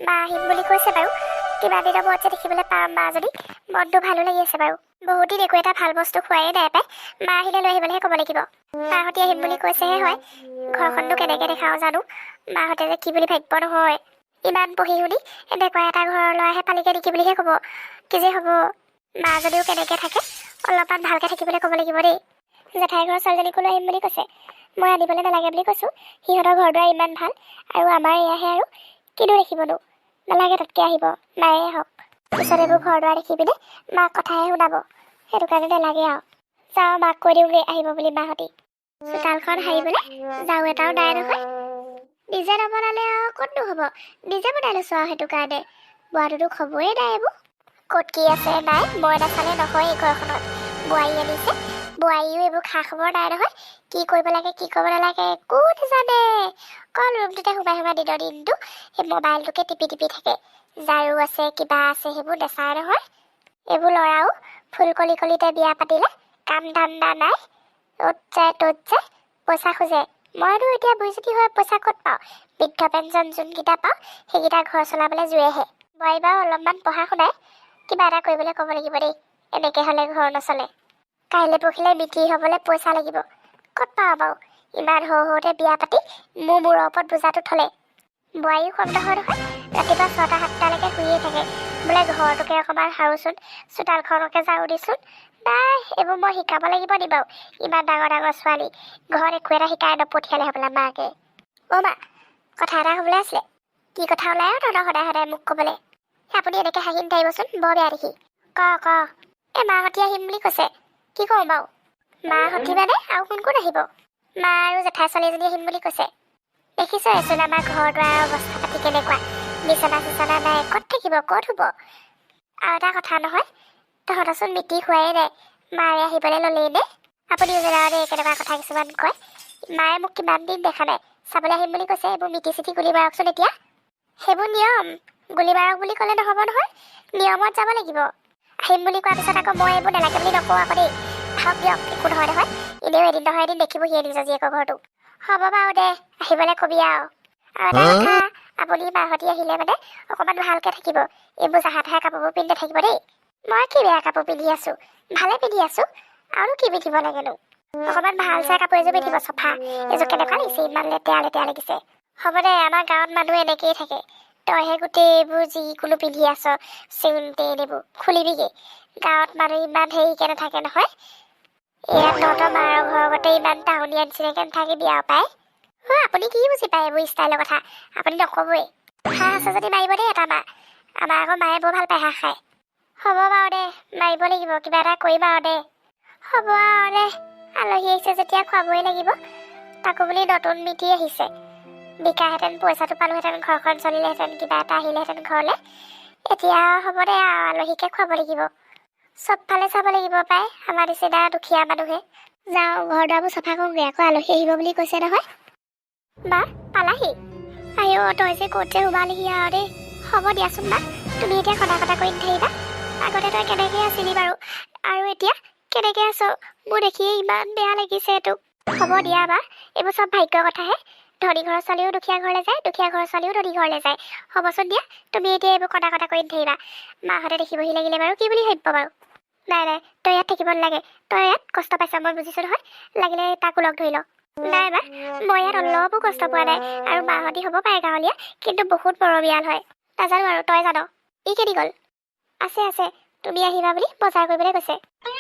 মা আহিম বুলি কৈছে বাৰু। কিবা দিনৰ মূৰত যে দেখিবলৈ পাম মা যদি, মনটো ভালো লাগি আছে বাৰু। বহুত দিন একো এটা ভাল বস্তু খোৱাই নাই পাই। মা আহিলে লৈ আহিবলৈহে ক'ব লাগিব। মাহঁতে আহিম বুলি কৈছেহে হয়। ঘৰখননো কেনেকৈ দেখাওঁ জানো। মাহঁতে যে কি বুলি ভাবিব নহয়। ইমান পঢ়ি শুনি এনেকুৱা এটা ঘৰৰ ল'ৰাহে পালিকে নেকি বুলিহে ক'ব। কি যে হ'ব। মা যদিও কেনেকৈ থাকে, অলপমান ভালকৈ থাকিবলৈ ক'ব লাগিব দেই। জেঠাই ঘৰৰ ছোৱালীজনীকো লৈ আহিম বুলি কৈছে। মই আনিবলৈ নালাগে বুলি কৈছোঁ। সিহঁতৰ ঘৰ দুৱাৰ ইমান ভাল, আৰু আমাৰ এয়াহে আৰু কিনো দেখিবনো। নালাগে তাতকৈ আহিব, নায়ে আহক। পিছত এইবোৰ ঘৰ দুৱাৰ দেখি পিনে মাক কথাহে শুনাব। সেইটো কাৰণে নালাগে আৰু। যাওঁ মাক কৈ দিওঁগৈ আহিব বুলি মাহঁতি। চোতালখন সাৰিবলৈ যাওঁ এটাও নাই নহয়। নিজে নবনালে আৰু ক'তনো হ'ব। নিজে বনাই লৈছোঁ আৰু সেইটো কাৰণে। বোৱাটোতো খবৰেই নাই এইবোৰ। ক'ত কি আছে নাই মই নাচালে নহয় এই ঘৰখনত। বোৱাৰী আনিছে, বোৱাৰীও এইবোৰ খা খবৰ নাই নহয়। কি কৰিব লাগে কি কৰিব নালাগে একো নাজানে। অকল ৰুমটোতে সোমাই সোমাই দিনৰ দিনটো সেই মোবাইলটোকে টিপি টিপি থাকে। ঝাৰু আছে কিবা আছে সেইবোৰ নেচায় নহয়। এইবোৰ ল'ৰাও ফুল কলি কলিতে বিয়া পাতিলে, কাম ধান্দা নাই। অ'ত যায় ত'ত যায়, পইচা খোজে। মইতো এতিয়া বুঢ়ীজনী হৈ পইচা ক'ত পাওঁ। বৃদ্ধ পেঞ্চন যোনকেইটা পাওঁ সেইকেইটা ঘৰ চলাবলৈ জুৰেহে। বোৱাৰী বাৰু অলপমান পঢ়া শুনাই, কিবা এটা কৰিবলৈ ক'ব লাগিব দেই। এনেকৈ হ'লে ঘৰ নচলে। কাইলৈ পৰহিলৈ বিক্ৰী হ'বলৈ পইচা লাগিব। ক'ত পাওঁ বাৰু। ইমান সৰুতে বিয়া পাতি মোৰ মূৰৰ ওপৰত বোজাটো থ'লে। বোৱাৰীও কম নহয় নহয়। ৰাতিপুৱা 6টা 7টালৈকে শুইয়ে থাকে। বোলে ঘৰটোকে অকণমান সাৰোচোন, চোতালখনকে ঝাৰু দিচোন। নাই এইবোৰ মই শিকাব লাগিব নি বাৰু। ইমান ডাঙৰ ডাঙৰ ছোৱালী ঘৰত একো এটা শিকাই নপঠিয়ালে হ'বলা মাকে। অ' মা, কথা এটা ক'বলৈ আছিলে। কি কথা ওলাই তহঁতৰ সদায় সদায় মোক ক'বলৈ। আপুনি এনেকৈ হাঁহি নাথাকিবচোন, বৰ বেয়া দেখি। ক মাহঁতি আহিম বুলি কৈছে। কি কওঁ বাৰু। মাহঁতি মানে আৰু কোন কোন আহিব। মা আৰু জেঠাই ছোৱালীজনী আহিম বুলি কৈছে। দেখিছইচোন আমাৰ ঘৰ দুৱাৰৰ অৱস্থা পাতি কেনেকুৱা। বিচনা চিচনা নাই, ক'ত থাকিব ক'ত শুব। আৰু এটা কথা নহয়, তহঁতচোন মিতি হোৱাই নাই। মায়ে আহিবলৈ ল'লেই নে। আপুনিও জেনেৰে কেনেকুৱা কথা কিছুমান কয়। মায়ে মোক কিমান দিন দেখা নাই, চাবলৈ আহিম বুলি কৈছে। এইবোৰ মিতি চিতি গুলি মাৰকচোন এতিয়া। সেইবোৰ নিয়ম, গুলি মাৰক বুলি ক'লে নহ'ব নহয়। নিয়মত যাব লাগিব। আহিম বুলি কোৱাৰ পিছত আকৌ মই এইবোৰ নালাগে বুলি নকওঁ আকৌ দেই। ভাওক দিয়ক একো নহয় নহয়। এনেও এদিন নহয় এদিন দেখিবহিয়ে নিজৰ জীয়েকৰ ঘৰটো। হ'ব বাৰু দে, আহিবলৈ কবি আৰু এটা কথা, আপুনি মাহঁতি আহিলে মানে অকণমান ভালকৈ থাকিব। এইবোৰ জাহা তাহা কাপোৰবোৰ পিন্ধি নাথাকিব দেই। মই কি বেয়া কাপোৰ পিন্ধি আছোঁ, ভালে পিন্ধি আছোঁ। আৰু কি পিন্ধিব লাগেনো। অকণমান ভাল চাই কাপোৰ এযোৰ পিন্ধিব চফা। এযোৰ কেনেকুৱা লাগিছে, ইমান লেতেৰা লেতেৰা লাগিছে। হ'ব দে, আমাৰ গাঁৱত মানুহ এনেকেই থাকে। তইহে গোটেই এইবোৰ যিকোনো পিন্ধি আছ, চেইন টেইন এইবোৰ খুলিবিগৈ। গাঁৱত মানুহ ইমান হেৰিকৈ নাথাকে নহয়। ইয়াত তহঁতৰ মাৰৰ ঘৰৰ গতে ইমান টাউনীয়া নিচিনাকৈ নাথাকিবি আৰু পাই। আপুনি কি বুজি পায় এইবোৰ ষ্টাইলৰ কথা। আপুনি নক'বই। হাঁহ আছে যদি মাৰিব দেই এটা মা। আমাৰ আকৌ মায়ে বৰ ভাল পায় হাঁহ খায়। হ'ব বাৰু দে, মাৰিব লাগিব, কিবা এটা কৰিম আৰু দে। হ'ব আৰু দে, আলহী আহিছে যেতিয়া খুৱাবই লাগিব। তাকো বুলি নতুন মিতি আহিছে। বিকাহেঁতেন পইচাটো পালোহেঁতেন, ঘৰখন চলিলেহেঁতেন, কিবা এটা আহিলেহেঁতেন ঘৰলৈ। এতিয়া হ'ব দে আৰু আলহীকে খুৱাব লাগিব। চবফালে চাব লাগিব পাই, আমাৰ নিচিনা দুখীয়া মানুহে। যাওঁ ঘৰ দুৱাৰবোৰ চাফা কৰোঁগৈ, আকৌ আলহী আহিব বুলি কৈছে নহয়। মা পালাহি। আইঅ তই যে ক'ত যে সোমালিহি আৰু দেই। হ'ব দিয়াচোন মা, তুমি এতিয়া সদা কটা কৰি নাথাকিবা। আগতে তই কেনেকৈ আছিলি বাৰু, আৰু এতিয়া কেনেকৈ আছ। মোৰ দেখিয়ে ইমান বেয়া লাগিছে তোক। হ'ব দিয়া মা, এইবোৰ চব ভাগ্যৰ কথাহে। ধনী ঘৰৰ ছোৱালীও দুখীয়া ঘৰলৈ যায়, দুখীয়া ঘৰৰ ছোৱালীও ধনী ঘৰলৈ যায়। হ'বচোন দিয়া, তুমি এতিয়া এইবোৰ কটা কটা কৰি নাথাকিবা। মাহঁতে দেখিবহি লাগিলে বাৰু কি বুলি ভাবিব বাৰু। নাই নাই, তই ইয়াত থাকিব নালাগে। তই ইয়াত কষ্ট পাইছ মই বুজিছোঁ নহয়। লাগিলে তাকো লগ ধৰি ল। নাই মা, মই ইয়াত অলপো কষ্ট পোৱা নাই। আৰু মাহঁতি হ'ব পাৰে গাঁৱলীয়া, কিন্তু বহুত মৰমীয়াল হয়। নাজানো আৰু তই জান। ই কেনি গ'ল। আছে, তুমি আহিবা বুলি বজাৰ কৰিবলৈ কৈছে।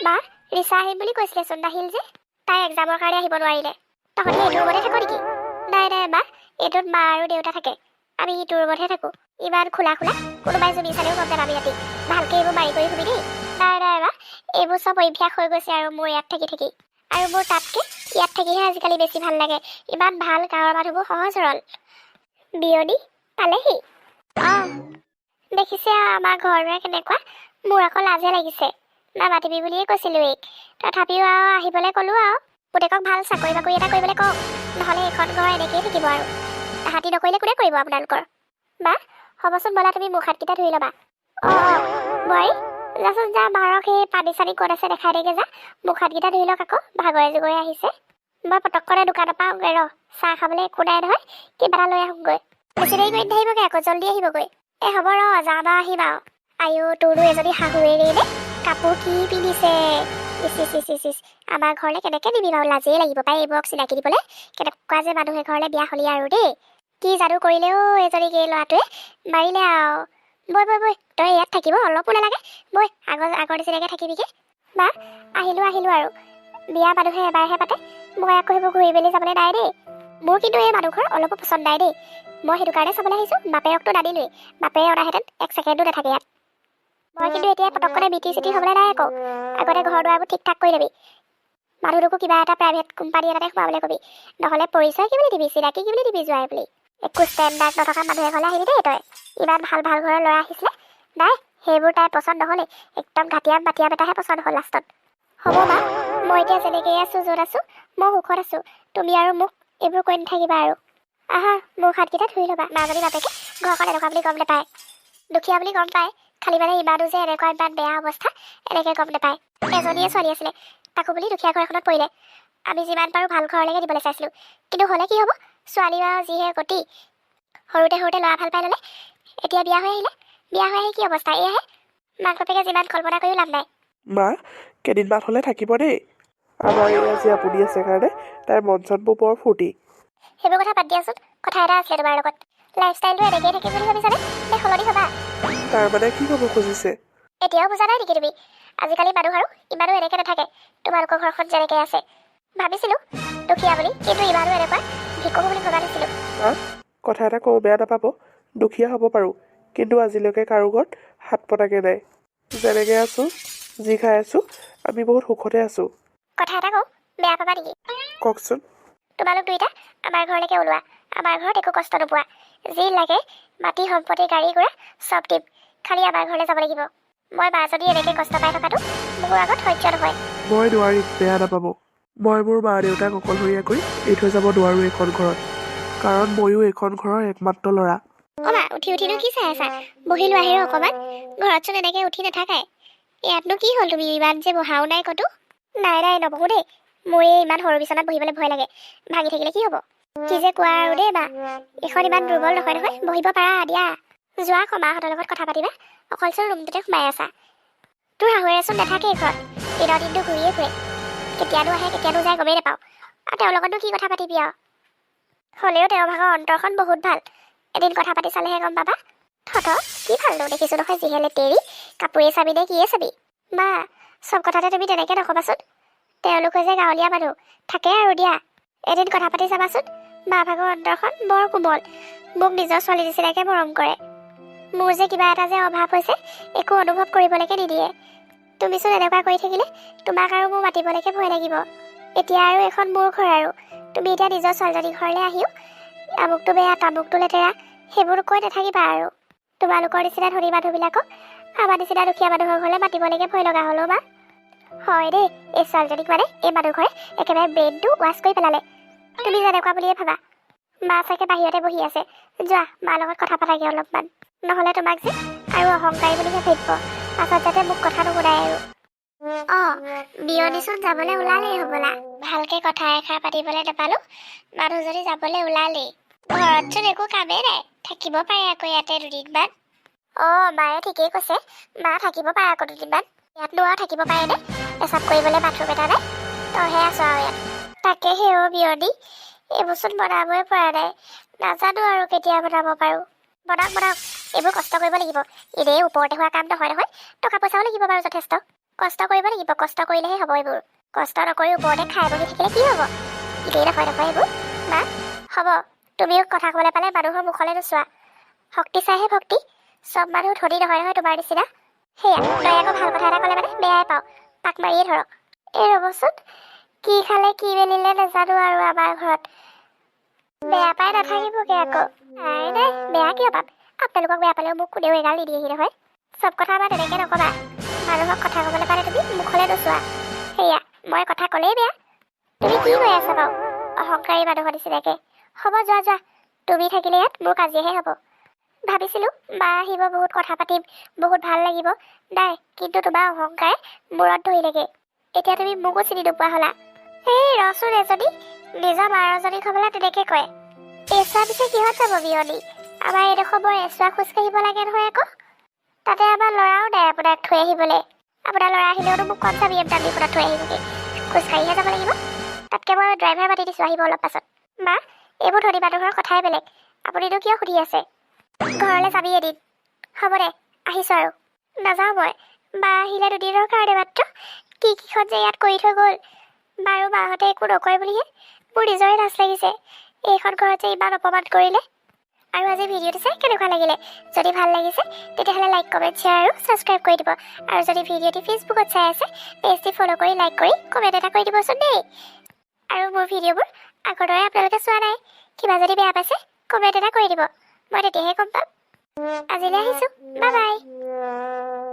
মা, ৰিচা আহিম বুলি কৈছিলেচোন, নাহিল যে। তাই এক্সামৰ কাৰণে আহিব নোৱাৰিলে। তহঁতি এইটো ৰুমতে থাক নেকি। নাই মা, এইটোত মা আৰু দেউতা থাকে। আমি ইটো ৰুমতহে থাকোঁ। ইমান খোলা কোনোবাই জুমি চালেও গম নাপাবি ৰাতি। ভালকৈ এইবোৰ মাৰি কৰি শুবি দেই। নাই মা, এইবোৰ চব অভ্যাস হৈ গৈছে আৰু মোৰ ইয়াত থাকি থাকি। আৰু মোৰ তাতকৈ ইয়াত থাকিহে আজিকালি বেছি ভাল লাগে। ইমান ভাল, গাঁৱৰ মানুহবোৰ সহজ সৰল। বিয়নী পালেহি। অঁ, দেখিছে আৰু আমাৰ ঘৰৰে কেনেকুৱা। মোৰ আকৌ লাজে লাগিছে। নামাতিবি বুলিয়ে কৈছিলোঁ এইক। তথাপিও আৰু আহিবলৈ ক'লোঁ আৰু। পুতেকক ভাল চাকৰি বাকৰি এটা কৰিবলৈ কওক, নহ'লে এইখন ঘৰ এনেকৈয়ে থাকিব আৰু। তাহাঁতি নকৰিলে কোনে কৰিব আপোনালোকৰ। মা, হ'বচোন ব'লা তুমি মুখ হাতকেইটা ধুই ল'বা। অঁ বোৱাৰী, যাচোন যা মাৰক সেই পানী চানী ক'ত আছে দেখাই দেগে যা। মুখ হাতকেইটা ধুই লওক আকৌ, ভাগৰে জুগৰে আহিছে। মই পটককনে দোকানৰ পৰা আহোঁগৈ ৰ। চাহ খাবলৈ একো নাই নহয়, কিবা এটা লৈ আহোঁগৈ। বেছি দেৰি কৰি নাথাকিবগৈ আকৌ, জল্দি আহিবগৈ। হ'ব ৰ যাম আৰু আহিম আৰু আইঅ তোৰো এজনী শাহুৱেৰে নে কাপোৰ কি পিন্ধিছে ইচ ইচ ইচ ইচ ইচ আমাৰ ঘৰলৈ কেনেকৈ নিবি বাৰু লাজেই লাগিব পাই এইবোৰক চিনাকি দিবলৈ কেনেকুৱা যে মানুহে ঘৰলৈ বিয়া হ'লি আৰু দেই কি যাদু কৰিলেও এজনীক এই ল'ৰাটোৱে মাৰিলে আৰু বৈ বৈ বৈ তই ইয়াত থাকিব অলপো নালাগে বৈ আগৰ নিচিনাকৈ থাকিবিগে বা আহিলোঁ আৰু বিয়া মানুহে এবাৰহে পাতে মই আকৌ সেইবোৰ ঘূৰি মেলি যাবলৈ নাই দেই মোৰ কিন্তু এই মানুহ ঘৰ অলপো পচন্দ নাই দেই মই সেইটো কাৰণে চাবলৈ আহিছোঁ বাপেৰকতো নানিলোৱেই বাপেৰে অনাহেঁতেন এক ছেকেণ্ডো নাথাকে ইয়াত মই কিন্তু এতিয়া পটকতে মিটি চিটি হ'বলৈ নাই আকৌ আগতে ঘৰ দুৱাৰবোৰ ঠিক ঠাক কৰি ল'বি মানুহটোকো কিবা এটা প্ৰাইভেট কোম্পানী এটাতে সোমাবলৈ ক'বি নহ'লে পৰিচয় কি বুলি দিবি চিনাকি কি বুলি দিবি যোৱাই বুলি একো ষ্টেণ্ডাৰ্ড নথকা মানুহ এঘৰলৈ আহিবি দেই তই ইমান ভাল ঘৰৰ ল'ৰা আহিছিলে নাই সেইবোৰ তাই পচন্দ নহ'লে একদম ঘাটিয়াম এটাহে পচন্দ হ'ল লাষ্টত হ'ব মা মই এতিয়া যেনেকৈ আছোঁ য'ত আছোঁ মই সুখত আছোঁ তুমি আৰু মোক এইবোৰ কৰি নাথাকিবা আৰু আহা মোৰ হাতকেইটা ধুই ল'বা মাজনী বাপেকে ঘৰখন এনেকুৱা বুলি গম নাপায় দুখীয়া বুলি গম পায় খালি মানে ইমানো যে এনেকুৱা ইমান বেয়া অৱস্থা এনেকৈ গম নাপায় এজনীয়ে ছোৱালী আছিলে তাকো বুলি দুখীয়া ঘৰ এখনত পৰিলে আমি যিমান পাৰোঁ ভাল ঘৰলৈকে দিবলৈ চাইছিলোঁ কিন্তু হ'লে কি হ'ব ছোৱালী আৰু যিহে গতি সৰুতে ল'ৰা ভাল পাই ল'লে এতিয়া বিয়া হৈ আহি কি অৱস্থা এয়াহে মাক বাপেকে যিমান কল্পনা কৰিও লাভ নাই মা কেইদিনমান হ'লে থাকিব দেই আমাৰ এই আজি আপুনি আছে কাৰণে তাইৰ মন চনবোৰ বৰ ফূৰ্তি সেইবোৰ কথা বাদ দিয়াচোন কথা এটা আছিলে তোমাৰ লগত লাইফষ্টাইলটো এনেকেই থাকিম বুলি ভাবিছানে নে সলনি হ'বা তাৰ মানে কি ক'ব খুজিছে এতিয়াও বুজা নাই নেকি তুমি আজিকালি মানুহ আৰু ইমানো এনেকৈ নাথাকে তোমালোকৰ ঘৰখন যেনেকৈ আছে ভাবিছিলোঁ দুখীয়া বুলি কিন্তু ইমানো এনেকুৱা ভিকু বুলি ভবা নাছিলোঁ কথা এটা কওঁ বেয়া নাপাব দুখীয়া হ'ব পাৰোঁ কিন্তু আজিলৈকে কাৰো ঘৰত হাত পতাকৈ নাই যেনেকৈ আছোঁ যি খাই আছোঁ আমি বহুত সুখতে আছোঁ কথা এটা কওঁ বেয়া পাবা নেকি কওকচোন তোমালোক দুইটা আমাৰ ঘৰলৈকে ওলোৱা আমাৰ ঘৰত একো কষ্ট নোপোৱা যি লাগে মাটি সম্পত্তি গাড়ী ঘোঁৰা চব দিম খালি আমাৰ ঘৰলৈ যাব লাগিব মই মা যদি এনেকৈ কষ্ট পাই থকাটো মোৰ আগত সহ্য নহয় মই নোৱাৰিম বেয়া নাপাব মই মোৰ মা দেউতাক অকলশৰীয়াকৈ এৰি থৈ যাব নোৱাৰোঁ এইখন ঘৰত কাৰণ ময়ো এইখন ঘৰৰ একমাত্ৰ ল'ৰা অমা উঠিনো কি চাই আছা বহি লোৱা আহিৰ অকণমান ঘৰতচোন এনেকৈ উঠি নাথাকাই ইয়াতনো কি হ'ল তুমি ইমান যে বহাও নাই ক'তো নাই নবহো দেই মোৰ এই ইমান সৰু বিচনাত বহিবলৈ ভয় লাগে ভাঙি থাকিলে কি হ'ব কি যে কোৱা আৰু দেই মা এইখন ইমান দুৰ্বল নহয় বহিব পাৰা দিয়া যোৱা মাহঁতৰ লগত কথা পাতিবা অকলচোন ৰুমটোতে সোমাই আছা তোৰ শাহুৱেৰেচোন নাথাকেই ঘৰত দিনৰ দিনটো ঘূৰিয়ে ফুৰে কেতিয়ানো আহে কেতিয়ানো যায় গমেই নাপাওঁ আৰু তেওঁৰ লগতনো কি কথা পাতিবি আৰু হ'লেও তেওঁৰ ভাগৰ অন্তৰখন বহুত ভাল এদিন কথা পাতি চালেহে গম পাবা কি ভালনো দেখিছোঁ নহয় যিহে লেতেৰি কাপোৰে চাবি নে কিয়ে চাবি বা চব কথাতে তুমি তেনেকৈ নকবাচোন তেওঁলোকে যে গাঁৱলীয়া মানুহ থাকে আৰু দিয়া এদিন কথা পাতি চাবাচোন মা ভাগৰ অন্তৰখন বৰ কোমল মোক নিজৰ ছোৱালী নিচিনাকৈ মৰম কৰে মোৰ যে কিবা এটা যে অভাৱ হৈছে একো অনুভৱ কৰিবলৈকে নিদিয়ে তুমিচোন এনেকুৱা কৰি থাকিলে তোমাক আৰু মোৰ মাতিবলৈকে ভয় লাগিব এতিয়া আৰু এখন মোৰ ঘৰ আৰু তুমি এতিয়া নিজৰ ছোৱালীজনীৰ ঘৰলৈ আহিও আমুকটো বেয়া তামুকটো লেতেৰা সেইবোৰ কৈ নাথাকিবা আৰু তোমালোকৰ নিচিনা ধনী মানুহবিলাকক আমাৰ নিচিনা দুখীয়া মানুহৰ ঘৰলৈ মাতিবলৈকে ভয় লগা হ'লেও মা হয় দেই এই ছোৱালীজনীক মানে এই মানুহ ঘৰে একেবাৰে ব্ৰেইনটো ৱাছ কৰি পেলালে তুমি যেনেকুৱা বুলিয়ে ভাবা মা চাগে বাহিৰতে বহি আছে যোৱা মাৰ লগত কথা পাতাগে অলপমান নহ'লে তোমাক যে আৰু অহংকাৰী বুলিহে ভাবিব পাছত যাতে মোক কথা নুশুনাই আৰু বিয়নীচোন যাবলৈ ওলালেই হ'বলা ভালকৈ কথা এষাৰ পাতিবলৈ নাপালোঁ মানুহজনী যাবলৈ ওলালেই ঘৰতচোন একো কামেই নাই থাকিব পাৰে আকৌ ইয়াতে দুদিনমান মায়ে ঠিকেই কৈছে মা থাকিব পাৰে আকৌ দুদিনমান ইয়াতনো আৰু থাকিব পাৰেনে পেচাব কৰিবলৈ বাথৰুম এটা নাই তইহে আছ আৰু ইয়াত তাকেহে বিয়নী এইবোৰচোন বনাবই পৰা নাই নাজানো আৰু কেতিয়া বনাব পাৰোঁ বনাওক এইবোৰ কষ্ট কৰিব লাগিব এনেই ওপৰতে হোৱা কাম নহয় টকা পইচাও লাগিব বাৰু যথেষ্ট কষ্ট কৰিব লাগিব কষ্ট কৰিলেহে হ'ব এইবোৰ কষ্ট নকৰি ওপৰতে খাই বহি থাকিলে কি হ'ব এনেই নহয় এইবোৰ মা হ'ব তুমিও কথা ক'বলৈ পালে মানুহৰ মুখলৈ নোচোৱা শক্তি চাইহে ভক্তি চব মানুহ ধনী নহয় তোমাৰ নিচিনা সেয়া তই আকৌ ভাল কথা এটা ক'লে মানে বেয়াই পাওঁ পাক মাৰিয়ে ধৰক এই ৰ'বচোন কি খালে কি মেলিলে নাজানো আৰু আমাৰ ঘৰত বেয়া পাই নাথাকিবগৈ আকৌ নাই বেয়া কিয় পাম আপোনালোকক বেয়া পালেও মোক কোনেও এগাল নিদিয়েহি নহয় চব কথা আমাৰ তেনেকৈ নক'বা মানুহক কথা ক'বলৈ পালে তুমি মুখলৈ নোচোৱা সেয়া মই কথা ক'লেই বেয়া তুমি কি কৈ আছা বাৰু অহংকাৰী মানুহৰ নিচিনাকৈ হ'ব যোৱা তুমি থাকিলে ইয়াত মোৰ কাজিয়াহে হ'ব ভাবিছিলোঁ মা আহিব বহুত কথা পাতিম বহুত ভাল লাগিব নাই কিন্তু তোমাৰ অহংকাৰে মূৰত ধৰিলেগৈ এতিয়া তুমি মোকো চিনি নোপোৱা হ'লা এই ৰচোন এজনী নিজৰ মাৰজনীক হ'বলৈ তেনেকৈ কয় পেচা পিছে কিহত যাব বিয়নী আমাৰ এইডোখৰ বৰ এচুৱা খোজকাঢ়িব লাগে নহয় আকৌ। তাতে আমাৰ ল'ৰাও নাই আপোনাক থৈ আহিবলৈ। আপোনাৰ ল'ৰা আহিলেওতো মোক কম চাবি এম আপোনাক থৈ আহিবগৈ। খোজকাঢ়িহে যাব লাগিব। তাতকৈ মই ড্ৰাইভাৰ মাতি দিছোঁ, আহিব অলপ পাছত। মা, এইবোৰ ধনী মানুহৰ কথাই বেলেগ। আপুনিনো কিয় সুধি আছে? ঘৰলৈ যাবি এদিন। হ'ব দে, আহিছোঁ আৰু। নাযাওঁ মই। মা আহিলে দুদিনৰ কাৰণে মাত্ৰ। কিখন যে ইয়াত কৰি থৈ গ'ল। বাৰু মাহঁতে একো নকয় বুলিহে মোৰ নিজৰে লাজ লাগিছে। এইখন ঘৰত যে ইমান অপমান কৰিলে। আৰু আজি ভিডিঅ'টো চাই কেনেকুৱা লাগিলে? যদি ভাল লাগিছে তেতিয়াহ'লে লাইক, কমেণ্ট, শ্বেয়াৰ আৰু ছাবস্ক্ৰাইব কৰি দিব। আৰু যদি ভিডিঅ'টি ফেচবুকত চাই আছে, পেজটি ফ'ল' কৰি লাইক কৰি কমেণ্ট এটা কৰি দিবচোন দেই। আৰু মোৰ ভিডিঅ'বোৰ আগৰ দৰে আপোনালোকে চোৱা নাই, কিবা যদি বেয়া পাইছে কমেণ্ট এটা কৰি দিব, মই তেতিয়াহে গম পাম। আজিলৈ আহিছোঁ, বাই বাই।